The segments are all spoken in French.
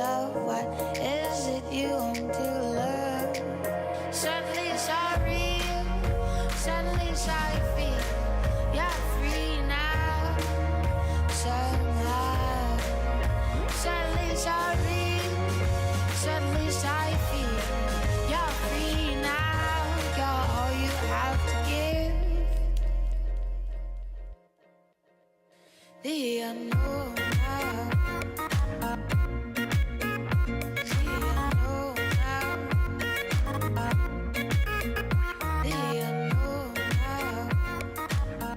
love? What is it you want to love? Suddenly it's all real, suddenly it's all you feel. You're free now, somehow. Suddenly it's all real, suddenly it's all you feel. You're free now, you're all you have to give. The unknown now. The unknown now. The unknown now.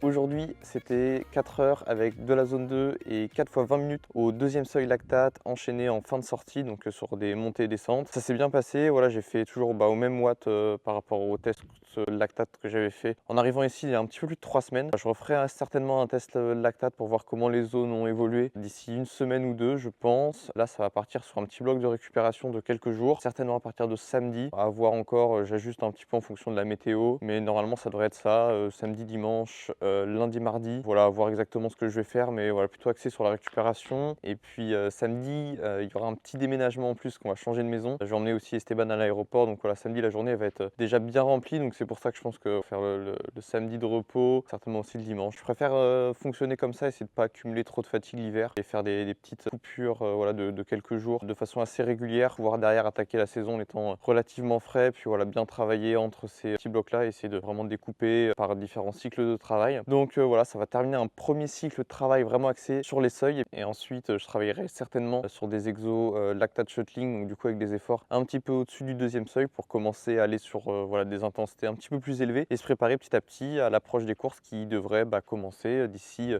Aujourd'hui, c'était 4 heures avec de la zone 2 et 4 fois 20 minutes au deuxième seuil lactate enchaîné en fin de sortie, donc sur des montées et descentes. Ça s'est bien passé, voilà, j'ai fait toujours au même watt par rapport au test lactate que j'avais fait en arrivant ici il y a un petit peu plus de 3 semaines. Je referai certainement un test lactate pour voir comment les zones ont évolué d'ici une semaine ou deux, je pense. Là, ça va partir sur un petit bloc de récupération de quelques jours, certainement à partir de samedi. À voir encore, j'ajuste un petit peu en fonction de la météo, mais normalement ça devrait être ça, samedi, dimanche, lundi, mardi. Voilà, à voir exactement ce que je vais faire, mais voilà, plutôt axé sur la récupération. Et puis samedi, il y aura un petit déménagement en plus, qu'on va changer de maison. Je vais emmener aussi Esteban à l'aéroport, donc voilà, samedi la journée elle va être déjà bien remplie, donc c'est pour ça que je pense que faire le samedi de repos, certainement aussi le dimanche. Je préfère fonctionner comme ça, essayer de pas accumuler trop de fatigue l'hiver et faire des petites coupures voilà, de quelques jours de façon assez régulière, pouvoir derrière attaquer la saison en étant relativement frais, puis voilà, bien travailler entre ces petits blocs là, essayer de vraiment découper par différents cycles de travail. Donc voilà, ça va terminer un premier cycle de travail vraiment axé sur les seuils, et ensuite je travaillerai certainement sur des exos lactate shuttling, donc du coup avec des efforts un petit peu au-dessus du deuxième seuil pour commencer à aller sur voilà, des intensités un petit peu plus élevées et se préparer petit à petit à l'approche des courses qui devraient commencer d'ici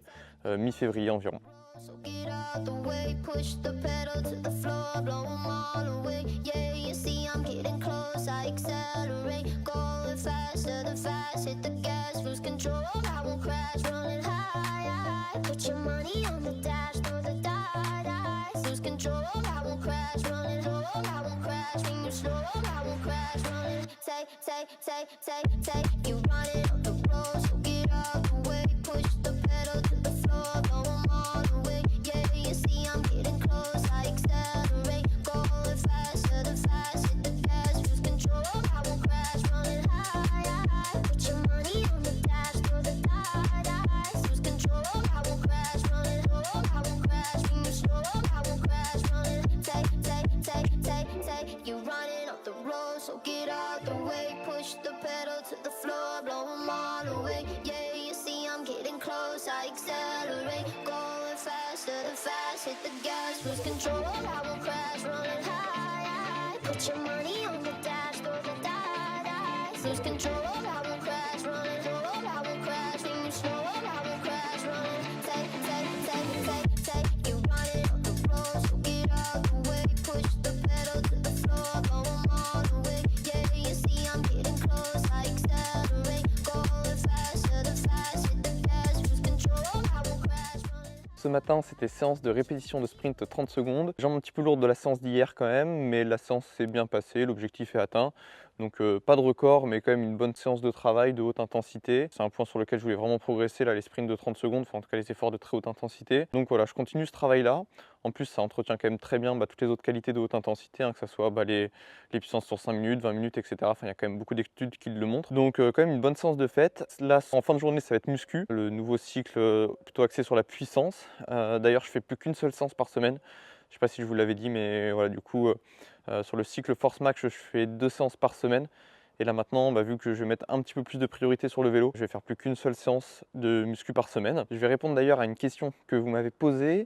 mi-février environ. So get out the way, push the pedal to the floor, blow 'em all away. Yeah, you see I'm getting close, I accelerate, going faster than fast, hit the gas, lose control, I won't crash, running high, put your money on the dash, throw the dice, lose control, I won't crash, running low, I won't crash, when you slow, I won't crash, running, say, you running on the road, so get out the way, push the pedal to the floor, blow 'em all away. Yeah, you see I'm getting close, I accelerate, going faster than fast, hit the gas, lose control, I won't crash, running high, put your money on the dash, throw the dice, lose control, I won't crash, running low, I won't crash, when you slow, I won't crash, running, say, you running off the road, so get out the way, push the pedal to the floor, blow 'em all away. Yeah, you see I'm getting close, I accelerate, going faster than fast, hit the gas, lose control, I won't crash, running high, put your money on the dash, throw the dice, lose control, I won't crash, running low, I won't crash, when you slow, I won't crash, running, say, you running on the road, so get out the way, push the pedal to the floor, blow 'em all away. Yeah, you see I'm getting close, I accelerate, going faster than fast, hit the gas, lose control, I won't crash, running. Ce matin, c'était séance de répétition de sprint 30 secondes. Jambe un petit peu lourde de la séance d'hier quand même, mais la séance s'est bien passée, l'objectif est atteint. Donc pas de record, mais quand même une bonne séance de travail de haute intensité. C'est un point sur lequel je voulais vraiment progresser, là, les sprints de 30 secondes, enfin en tout cas les efforts de très haute intensité. Donc voilà, je continue ce travail-là. En plus, ça entretient quand même très bien toutes les autres qualités de haute intensité, que ce soit les puissances sur 5 minutes, 20 minutes, etc. Enfin, il y a quand même beaucoup d'études qui le montrent. Donc quand même une bonne séance de fête. Là, en fin de journée, ça va être muscu. Le nouveau cycle plutôt axé sur la puissance. D'ailleurs, je fais plus qu'une seule séance par semaine. Je ne sais pas si je vous l'avais dit, mais voilà, du coup, sur le cycle Force Max, je fais 2 séances par semaine. Et là maintenant, vu que je vais mettre un petit peu plus de priorité sur le vélo, je vais faire plus qu'une seule séance de muscu par semaine. Je vais répondre d'ailleurs à une question que vous m'avez posée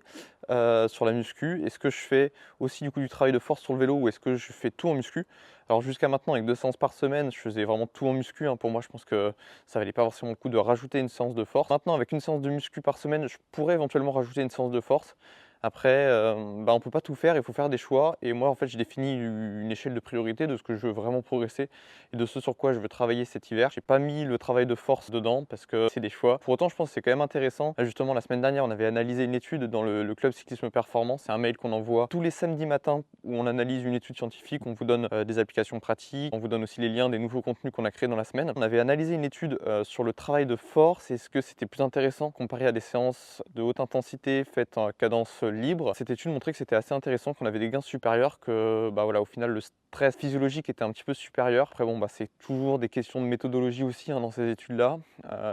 sur la muscu. Est-ce que je fais aussi du coup du travail de force sur le vélo ou est-ce que je fais tout en muscu? Alors jusqu'à maintenant, avec 2 séances par semaine, je faisais vraiment tout en muscu. Pour moi, je pense que ça valait pas forcément le coup de rajouter une séance de force. Maintenant, avec une séance de muscu par semaine, je pourrais éventuellement rajouter une séance de force. Après, on ne peut pas tout faire, il faut faire des choix. Et moi, en fait, j'ai défini une échelle de priorité de ce que je veux vraiment progresser et de ce sur quoi je veux travailler cet hiver. J'ai pas mis le travail de force dedans parce que c'est des choix. Pour autant, je pense que c'est quand même intéressant. Justement, la semaine dernière, on avait analysé une étude dans le club cyclisme performance. C'est un mail qu'on envoie tous les samedis matins où on analyse une étude scientifique. On vous donne des applications pratiques. On vous donne aussi les liens des nouveaux contenus qu'on a créés dans la semaine. On avait analysé une étude sur le travail de force. Est-ce que c'était plus intéressant comparé à des séances de haute intensité faites en cadence libre. Cette étude montrait que c'était assez intéressant, qu'on avait des gains supérieurs, que voilà, au final le stress physiologique était un petit peu supérieur. Après bon, c'est toujours des questions de méthodologie aussi dans ces études-là.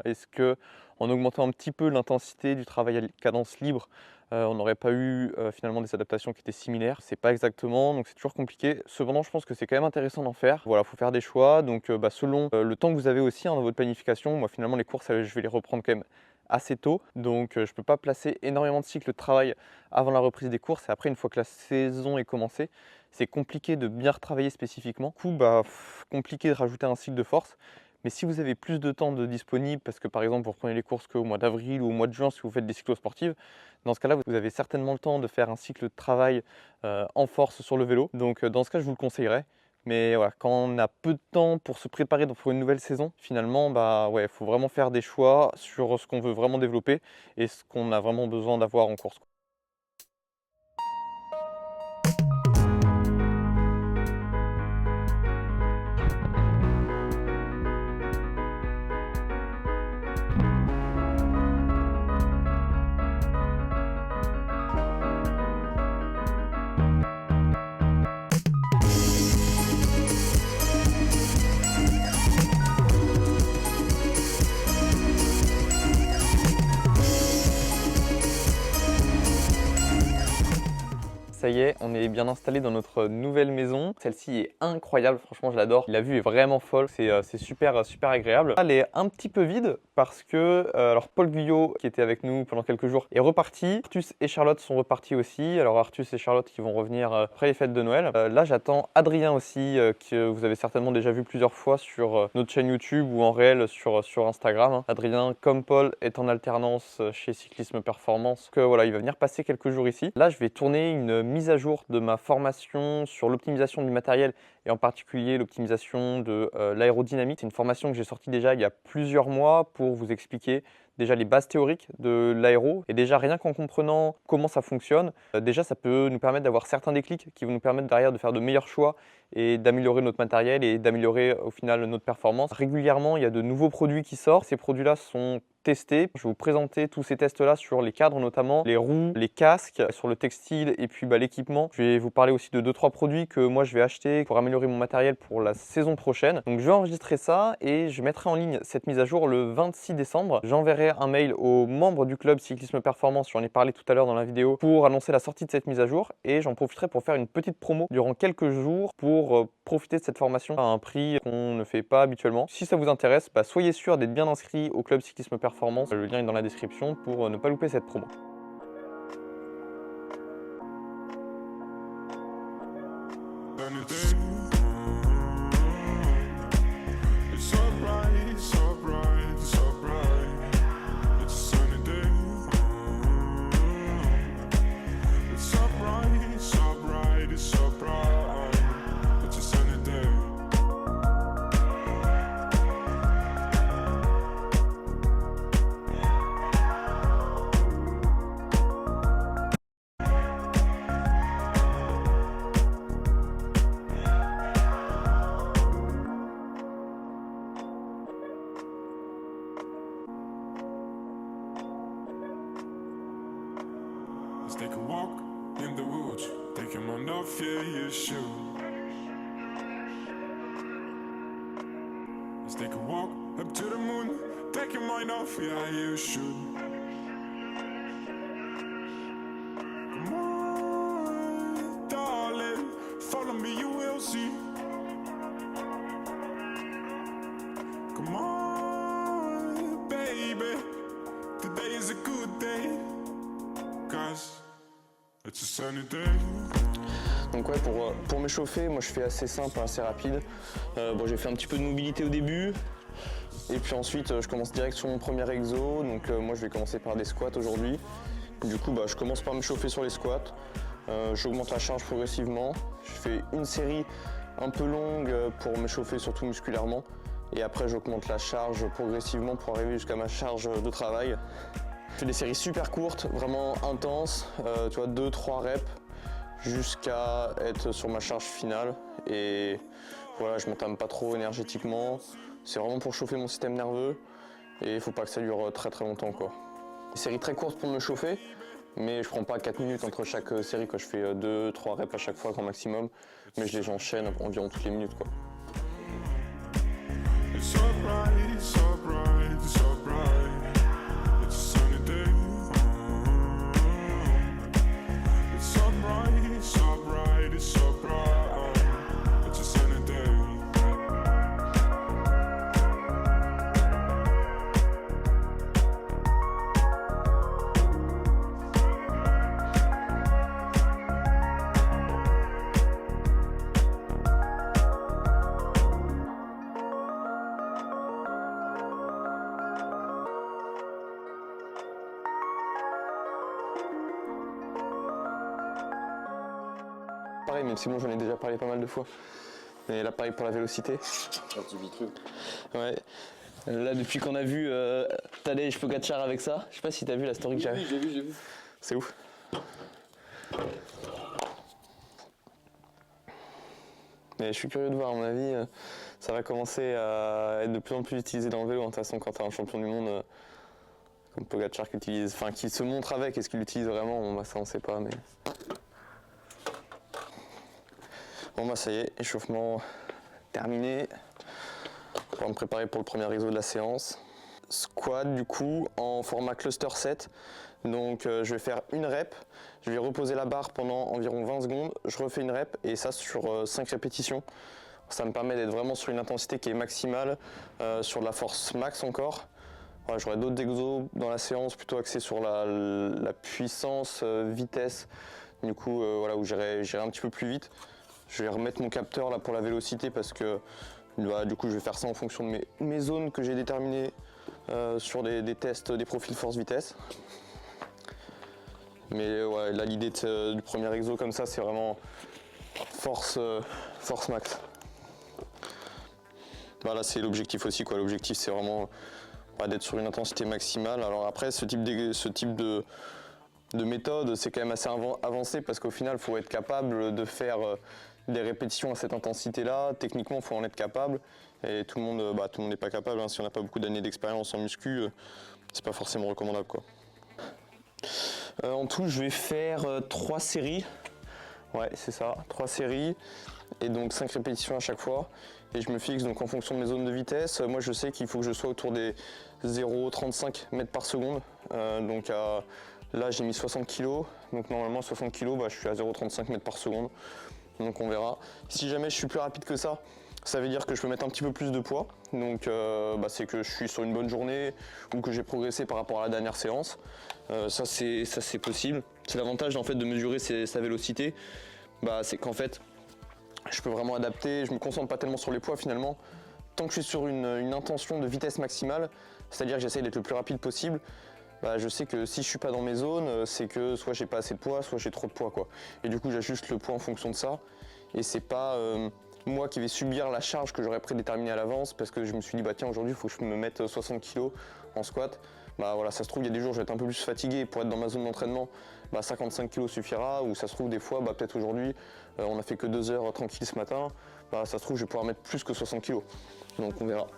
Est-ce que en augmentant un petit peu l'intensité du travail à cadence libre, on n'aurait pas eu finalement des adaptations qui étaient similaires? C'est pas exactement, donc c'est toujours compliqué. Cependant, je pense que c'est quand même intéressant d'en faire. Voilà, il faut faire des choix, donc selon le temps que vous avez aussi dans votre planification. Moi finalement les courses, je vais les reprendre quand même assez tôt, donc je ne peux pas placer énormément de cycles de travail avant la reprise des courses. Et après, une fois que la saison est commencée, c'est compliqué de bien retravailler spécifiquement. Du coup, compliqué de rajouter un cycle de force. Mais si vous avez plus de temps de disponible, parce que par exemple vous reprenez les courses qu'au mois d'avril ou au mois de juin si vous faites des cyclosportives, dans ce cas-là vous avez certainement le temps de faire un cycle de travail en force sur le vélo. Donc dans ce cas je vous le conseillerais. Mais voilà, quand on a peu de temps pour se préparer pour une nouvelle saison, finalement, il faut vraiment faire des choix sur ce qu'on veut vraiment développer et ce qu'on a vraiment besoin d'avoir en course. Ça y est, on est bien installé dans notre nouvelle maison. Celle-ci est incroyable, franchement je l'adore. La vue est vraiment folle, c'est super agréable. Elle est un petit peu vide parce que alors Paul Guyot, qui était avec nous pendant quelques jours, est reparti. Artus et Charlotte sont repartis aussi. Alors Artus et Charlotte qui vont revenir après les fêtes de Noël. Là j'attends Adrien aussi, que vous avez certainement déjà vu plusieurs fois sur notre chaîne YouTube ou en réel sur Instagram. Adrien, comme Paul, est en alternance chez Cyclisme Performance. Donc voilà, il va venir passer quelques jours ici. Là je vais tourner une mise à jour de ma formation sur l'optimisation du matériel et en particulier l'optimisation de l'aérodynamique. C'est une formation que j'ai sortie déjà il y a plusieurs mois pour vous expliquer déjà les bases théoriques de l'aéro. Et déjà rien qu'en comprenant comment ça fonctionne, déjà ça peut nous permettre d'avoir certains déclics qui vont nous permettre derrière de faire de meilleurs choix et d'améliorer notre matériel et d'améliorer au final notre performance. Régulièrement il y a de nouveaux produits qui sortent. Ces produits-là sont testés. Je vais vous présenter tous ces tests-là sur les cadres notamment, les roues, les casques, sur le textile et puis l'équipement. Je vais vous parler aussi de 2-3 produits que moi je vais acheter pour améliorer mon matériel pour la saison prochaine. Donc je vais enregistrer ça et je mettrai en ligne cette mise à jour le 26 décembre. J'enverrai un mail aux membres du club Cyclisme Performance, j'en ai parlé tout à l'heure dans la vidéo, pour annoncer la sortie de cette mise à jour et j'en profiterai pour faire une petite promo durant quelques jours pour profiter de cette formation à un prix qu'on ne fait pas habituellement. Si ça vous intéresse, soyez sûr d'être bien inscrit au club Cyclisme Performance. Le lien est dans la description pour ne pas louper cette promo. Let's take a walk in the woods, take your mind off, yeah, you should. Let's take a walk up to the moon, take your mind off, yeah, you should. Come on, darling, follow me, you will see. Come on, baby, today is a good day. Donc ouais, pour m'échauffer, moi je fais assez simple, assez rapide. J'ai fait un petit peu de mobilité au début. Et puis ensuite, je commence direct sur mon premier exo. Donc moi je vais commencer par des squats aujourd'hui. Du coup, je commence par me chauffer sur les squats. J'augmente la charge progressivement. Je fais une série un peu longue pour m'échauffer surtout musculairement. Et après, j'augmente la charge progressivement pour arriver jusqu'à ma charge de travail. Je fais des séries super courtes, vraiment intenses, 2-3 reps jusqu'à être sur ma charge finale. Et voilà, je m'entame pas trop énergétiquement. C'est vraiment pour chauffer mon système nerveux et il faut pas que ça dure très longtemps, quoi. Des séries très courtes pour me chauffer. Mais je prends pas 4 minutes entre chaque série, quoi. Je fais 2-3 reps à chaque fois, grand maximum. Mais je les enchaîne environ toutes les minutes, quoi. It's alright, it's alright, it's alright. It's a sunny day. It's alright, it's alright, it's alright. It's a sunny day. Pareil, même si bon, j'en ai déjà parlé pas mal de fois. Mais là, pareil pour la vélocité. Un petit vitreux. Ouais. Là, depuis qu'on a vu Tadej Pogacar avec ça, je sais pas si t'as vu la story que j'avais. Oui, j'ai vu. C'est ouf. Mais je suis curieux de voir, à mon avis, ça va commencer à être de plus en plus utilisé dans le vélo. De toute façon, quand t'as un champion du monde comme Pogacar qui se montre avec, est-ce qu'il l'utilise vraiment? Bon, bah, ça on sait pas, mais. Bon bah ça y est, échauffement terminé. On va me préparer pour le premier exo de la séance. Squat du coup en format cluster 7. Donc je vais faire une rep, je vais reposer la barre pendant environ 20 secondes, je refais une rep et ça sur 5 répétitions. Ça me permet d'être vraiment sur une intensité qui est maximale, sur de la force max encore. Voilà, j'aurai d'autres exos dans la séance plutôt axés sur la puissance, vitesse, du coup voilà, où j'irai un petit peu plus vite. Je vais remettre mon capteur là pour la vélocité parce que bah, du coup je vais faire ça en fonction de mes zones que j'ai déterminées sur des tests des profils force-vitesse. Mais ouais, là l'idée du premier exo comme ça c'est vraiment force max. Voilà, c'est l'objectif aussi, quoi. L'objectif c'est vraiment d'être sur une intensité maximale. Alors après ce type de méthode c'est quand même assez avancé parce qu'au final il faut être capable de faire des répétitions à cette intensité-là. Techniquement, il faut en être capable. Et tout le monde n'est pas capable. Hein. Si on n'a pas beaucoup d'années d'expérience en muscu, c'est pas forcément recommandable, quoi. En tout, je vais faire 3 séries. Ouais, c'est ça, 3 séries. Et donc 5 répétitions à chaque fois. Et je me fixe donc en fonction de mes zones de vitesse. Moi, je sais qu'il faut que je sois autour des 0,35 mètres par seconde. Donc là, j'ai mis 60 kg. Donc normalement, 60 kg, je suis à 0,35 mètres par seconde. Donc on verra. Si jamais je suis plus rapide que ça, ça veut dire que je peux mettre un petit peu plus de poids. Donc c'est que je suis sur une bonne journée ou que j'ai progressé par rapport à la dernière séance. Ça c'est possible. C'est l'avantage en fait de mesurer sa vélocité. C'est qu'en fait je peux vraiment adapter. Je me concentre pas tellement sur les poids finalement. Tant que je suis sur une intention de vitesse maximale, c'est-à-dire que j'essaye d'être le plus rapide possible. Je sais que si je suis pas dans mes zones, c'est que soit j'ai pas assez de poids, soit j'ai trop de poids, quoi. Et du coup, j'ajuste le poids en fonction de ça. Et c'est pas moi qui vais subir la charge que j'aurais prédéterminée à l'avance parce que je me suis dit tiens, aujourd'hui il faut que je me mette 60 kg en squat. Voilà, ça se trouve il y a des jours où je vais être un peu plus fatigué pour être dans ma zone d'entraînement. 55 kg suffira, ou ça se trouve des fois peut-être aujourd'hui on a fait que 2 heures tranquille ce matin. Ça se trouve je vais pouvoir mettre plus que 60 kg. Donc on verra.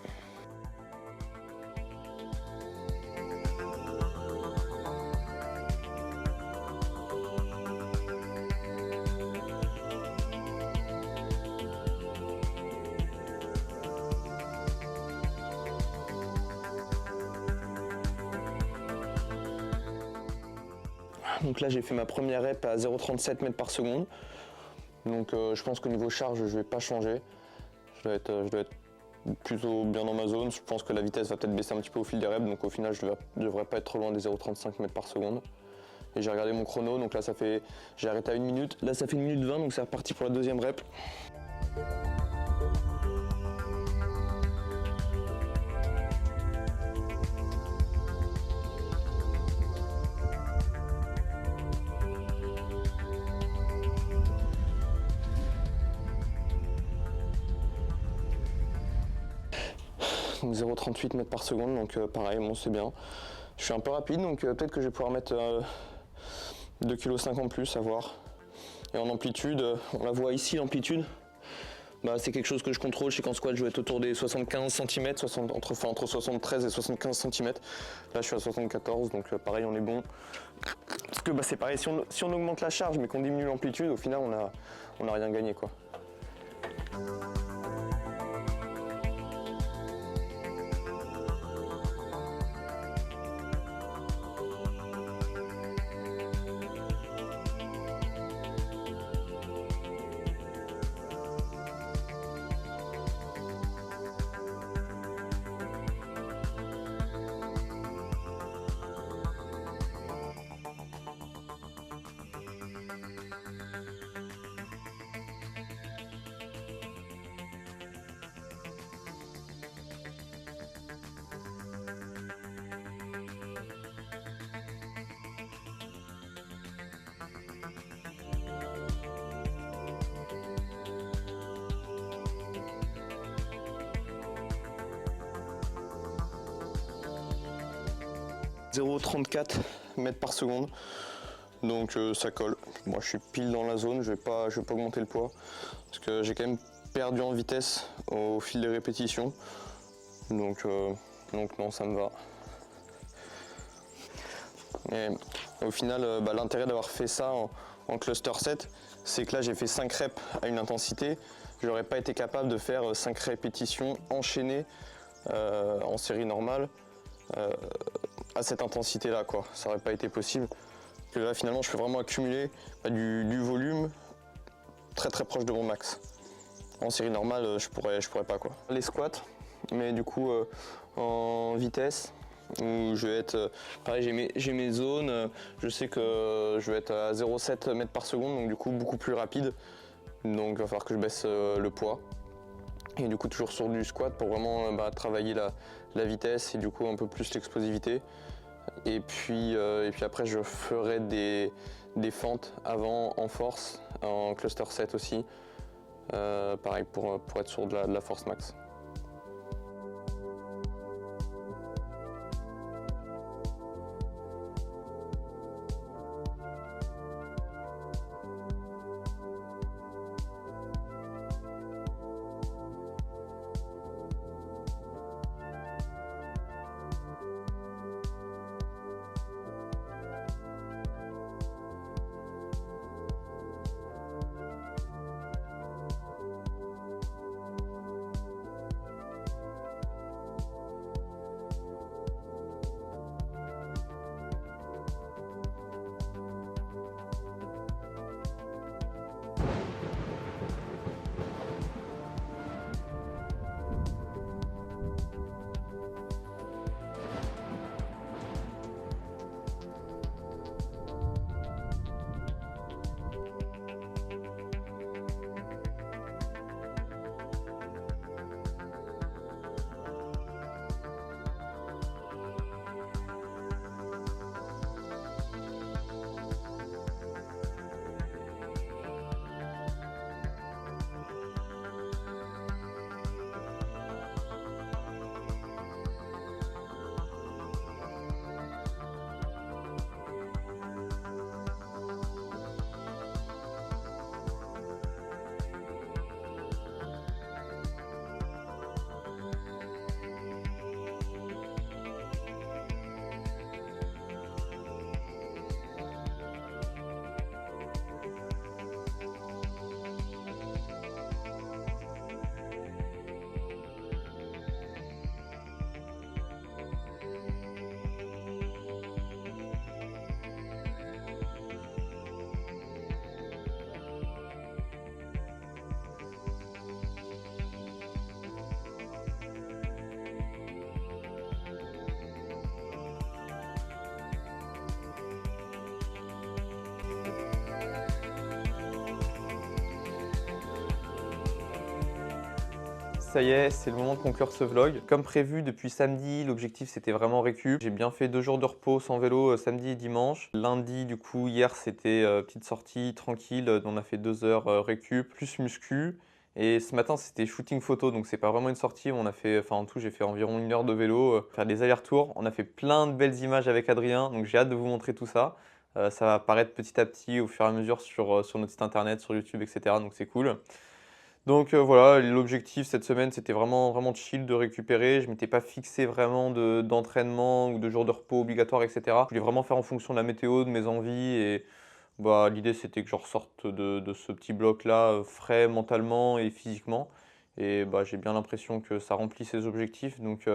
Donc là j'ai fait ma première rep à 0,37 mètres par seconde. Donc je pense qu'au niveau charge je vais pas changer. Je dois être plutôt bien dans ma zone. Je pense que la vitesse va peut-être baisser un petit peu au fil des reps. Donc au final je devrais pas être trop loin des 0,35 mètres par seconde. Et j'ai regardé mon chrono, donc là j'ai arrêté à 1 minute. Là ça fait 1 minute 20, donc c'est reparti pour la deuxième rep. Donc 0,38 mètres par seconde, donc pareil, bon c'est bien. Je suis un peu rapide, donc peut-être que je vais pouvoir mettre 2,5 kg en plus, à voir. Et en amplitude, on la voit ici l'amplitude. C'est quelque chose que je contrôle. Je sais qu'en squat je vais être autour des 75 cm, entre 73 et 75 cm. Là je suis à 74, donc pareil on est bon. Parce que c'est pareil, si on augmente la charge mais qu'on diminue l'amplitude, au final on a rien gagné quoi. « 0,34 mètres par seconde, donc ça colle. Moi je suis pile dans la zone, je vais pas augmenter le poids, parce que j'ai quand même perdu en vitesse au fil des répétitions, donc non, ça me va. Et au final, l'intérêt d'avoir fait ça en cluster 7, c'est que là j'ai fait 5 reps à une intensité, je n'aurais pas été capable de faire 5 répétitions enchaînées en série normale. À cette intensité là quoi, ça aurait pas été possible. Que là finalement je peux vraiment accumuler du volume très proche de mon max. En série normale je pourrais pas quoi. Les squats, mais du coup en vitesse, où je vais être, pareil j'ai mes zones, je sais que je vais être à 0,7 mètres par seconde, donc du coup beaucoup plus rapide, donc il va falloir que je baisse le poids. Et du coup toujours sur du squat pour vraiment travailler la vitesse et du coup un peu plus l'explosivité. Et puis après je ferai des fentes avant en force, en cluster 7 aussi. Pareil pour être sur de la force max. Ça y est, c'est le moment de conclure ce vlog. Comme prévu depuis samedi, l'objectif c'était vraiment récup. J'ai bien fait 2 jours de repos sans vélo samedi et dimanche. Lundi, du coup, hier c'était petite sortie tranquille. On a fait 2 heures récup, plus muscu. Et ce matin c'était shooting photo, donc c'est pas vraiment une sortie. On a fait, en tout j'ai fait environ 1 heure de vélo, faire des allers-retours. On a fait plein de belles images avec Adrien, donc j'ai hâte de vous montrer tout ça. Ça va apparaître petit à petit au fur et à mesure sur notre site internet, sur YouTube, etc. Donc c'est cool. Donc voilà, l'objectif cette semaine, c'était vraiment chill de récupérer. Je m'étais pas fixé vraiment d'entraînement ou de jours de repos obligatoires, et cetera. Je voulais vraiment faire en fonction de la météo, de mes envies et bah, l'idée, c'était que je ressorte de ce petit bloc-là, frais mentalement et physiquement et bah, j'ai bien l'impression que ça remplit ses objectifs donc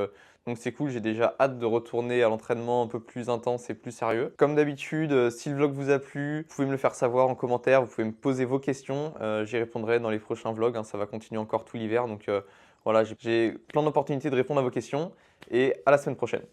c'est cool. J'ai déjà hâte de retourner à l'entraînement un peu plus intense et plus sérieux. Comme d'habitude, si le vlog vous a plu, vous pouvez me le faire savoir en commentaire, vous pouvez me poser vos questions, j'y répondrai dans les prochains vlogs, hein, ça va continuer encore tout l'hiver donc voilà, j'ai plein d'opportunités de répondre à vos questions et à la semaine prochaine.